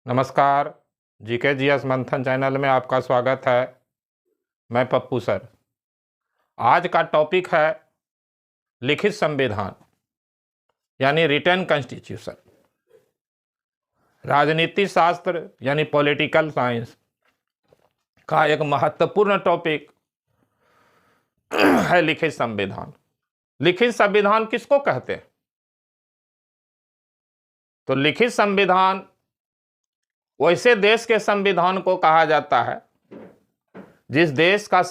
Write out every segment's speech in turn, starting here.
नमस्कार। GK GS मंथन channel में आपका स्वागत है। मैं पप्पू सर। आज का टॉपिक है लिखित संविधान यानी रिटन कॉन्स्टिट्यूशन। राजनीति शास्त्र यानी पॉलिटिकल साइंस का एक महत्वपूर्ण टॉपिक है लिखित संविधान। लिखित संविधान किसको कहते हैं? तो लिखित संविधान वैसे देश के संविधान को कहा जाता है जिस देश का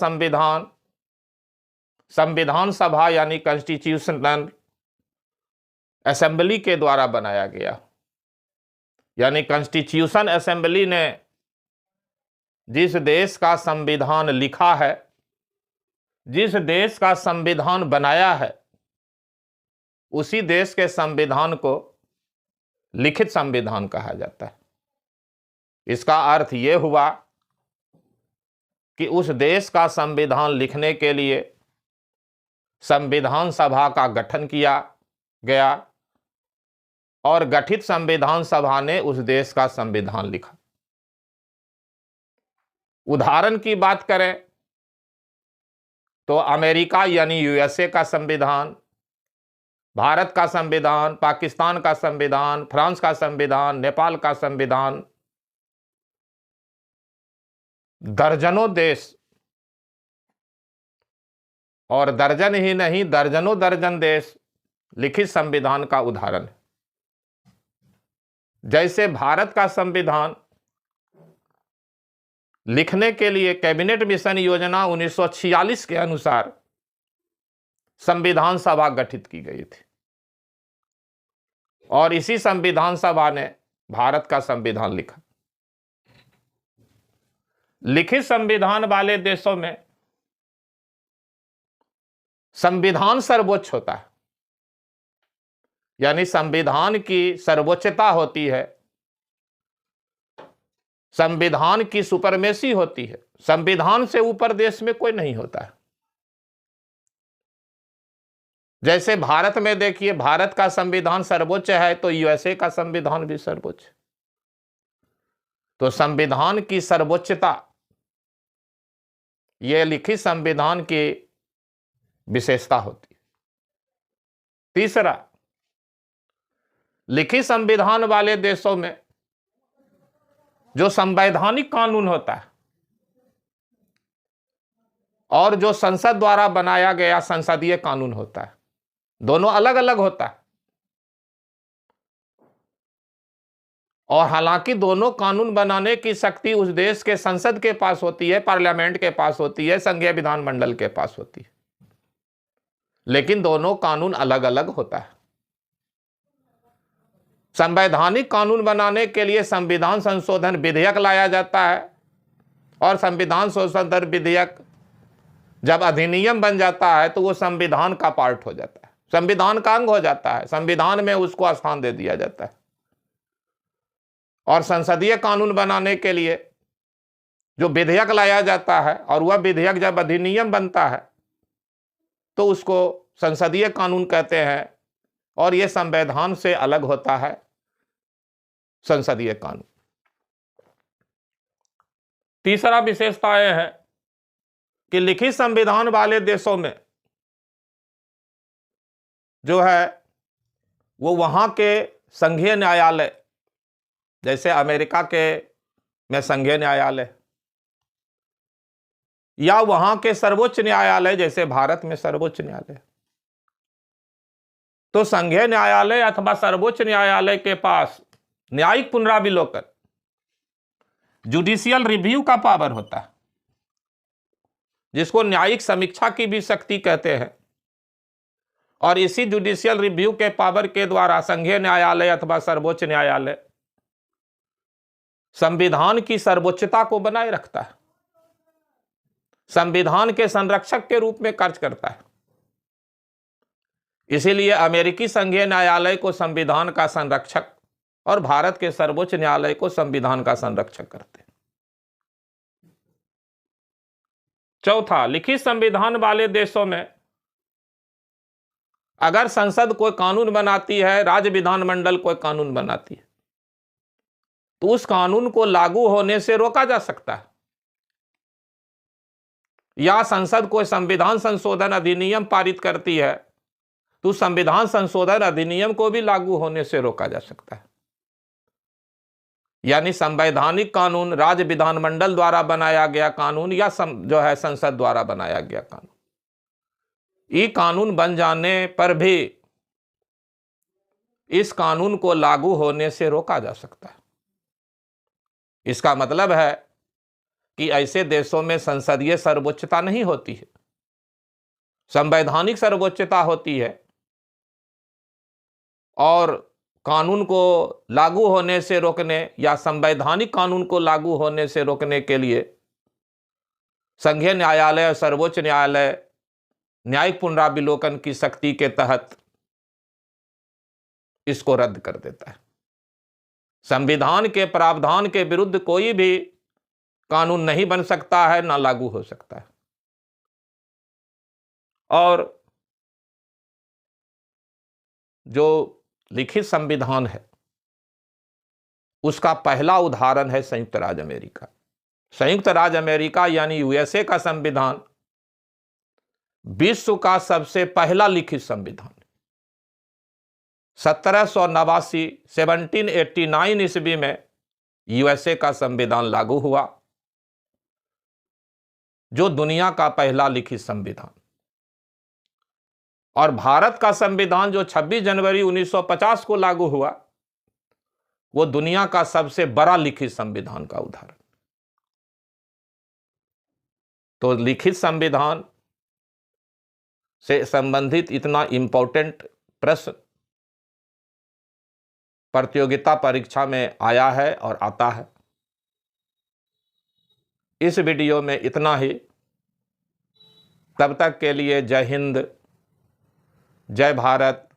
संविधान सभा यानी कॉन्स्टिट्यूशनल असेंबली के द्वारा बनाया गया। यानी कॉन्स्टिट्यूशन असेंबली ने जिस देश का संविधान लिखा है, जिस देश का संविधान बनाया है, उसी देश के संविधान को लिखित संविधान कहा जाता है। इसका अर्थ यह हुआ कि उस देश का संविधान लिखने के लिए संविधान सभा का गठन किया गया और गठित संविधान सभा ने उस देश का संविधान लिखा। उदाहरण की बात करें तो अमेरिका यानी यूएसए का संविधान, भारत का संविधान, पाकिस्तान का संविधान, फ्रांस का संविधान, नेपाल का संविधान, दर्जनों देश और दर्जन ही नहीं दर्जनों दर्जन देश लिखित संविधान का उदाहरण है। जैसे भारत का संविधान लिखने के लिए कैबिनेट मिशन योजना 1946 के अनुसार संविधान सभा गठित की गई थी और इसी संविधान सभा ने भारत का संविधान लिखा। लिखित संविधान वाले देशों में संविधान सर्वोच्च होता है, यानी संविधान की सर्वोच्चता होती है, संविधान की सुपरमेसी होती है। संविधान से ऊपर देश में कोई नहीं होता है। जैसे भारत में देखिए, भारत का संविधान सर्वोच्च है तो यूएसए का संविधान भी सर्वोच्च है। तो संविधान की सर्वोच्चता यह लिखित संविधान की विशेषता होती है। तीसरा, लिखित संविधान वाले देशों में जो संवैधानिक कानून होता है और जो संसद द्वारा बनाया गया संसदीय कानून होता है, दोनों अलग अलग होता है। और हालांकि दोनों कानून बनाने की शक्ति उस देश के संसद के पास होती है, पार्लियामेंट के पास होती है, संघीय विधानमंडल के पास होती है, लेकिन दोनों कानून अलग अलग होता है। संवैधानिक कानून बनाने के लिए संविधान संशोधन विधेयक लाया जाता है और संविधान संशोधन विधेयक जब अधिनियम बन जाता है तो वो संविधान का पार्ट हो जाता है, संविधान का अंग हो जाता है, संविधान में उसको स्थान दे दिया जाता है। और संसदीय कानून बनाने के लिए जो विधेयक लाया जाता है और वह विधेयक जब अधिनियम बनता है तो उसको संसदीय कानून कहते हैं और यह संविधान से अलग होता है संसदीय कानून। तीसरा विशेषता यह है कि लिखित संविधान वाले देशों में जो है वो वहां के संघीय न्यायालय, जैसे अमेरिका के में संघीय न्यायालय या वहां के सर्वोच्च न्यायालय जैसे भारत में सर्वोच्च न्यायालय, तो संघीय न्यायालय अथवा सर्वोच्च न्यायालय के पास न्यायिक पुनरावलोकन, जुडिशियल रिव्यू का पावर होता है, जिसको न्यायिक समीक्षा की भी शक्ति कहते हैं। और इसी जुडिशियल रिव्यू के पावर के द्वारा संघीय न्यायालय अथवा सर्वोच्च न्यायालय संविधान की सर्वोच्चता को बनाए रखता है, संविधान के संरक्षक के रूप में कार्य करता है। इसीलिए अमेरिकी संघीय न्यायालय को संविधान का संरक्षक और भारत के सर्वोच्च न्यायालय को संविधान का संरक्षक करते हैं। चौथा, लिखित संविधान वाले देशों में अगर संसद कोई कानून बनाती है, राज्य विधानमंडल कोई कानून बनाती है, तो उस कानून को लागू होने से रोका जा सकता है। या संसद कोई संविधान संशोधन अधिनियम पारित करती है तो संविधान संशोधन अधिनियम को भी लागू होने से रोका जा सकता है। यानी संवैधानिक कानून राज्य विधानमंडल द्वारा बनाया गया कानून या जो है संसद द्वारा बनाया गया कानून, ये कानून बन जाने पर भी इस कानून को लागू होने से रोका जा सकता है। इसका मतलब है कि ऐसे देशों में संसदीय सर्वोच्चता नहीं होती है, संवैधानिक सर्वोच्चता होती है, और कानून को लागू होने से रोकने या संवैधानिक कानून को लागू होने से रोकने के लिए संघीय न्यायालय और सर्वोच्च न्यायालय न्यायिक पुनरावलोकन की शक्ति के तहत इसको रद्द कर देता है। संविधान के प्रावधान के विरुद्ध कोई भी कानून नहीं बन सकता है, ना लागू हो सकता है। और जो लिखित संविधान है उसका पहला उदाहरण है संयुक्त राज्य अमेरिका। संयुक्त राज्य अमेरिका यानी यूएसए का संविधान विश्व का सबसे पहला लिखित संविधान 1789 ईस्वी में यूएसए का संविधान लागू हुआ, जो दुनिया का पहला लिखित संविधान। और भारत का संविधान जो 26 जनवरी 1950 को लागू हुआ, वो दुनिया का सबसे बड़ा लिखित संविधान का उदाहरण। तो लिखित संविधान से संबंधित इतना इंपॉर्टेंट प्रश्न प्रतियोगिता परीक्षा में आया है और आता है। इस वीडियो में इतना ही। तब तक के लिए जय हिंद, जय भारत,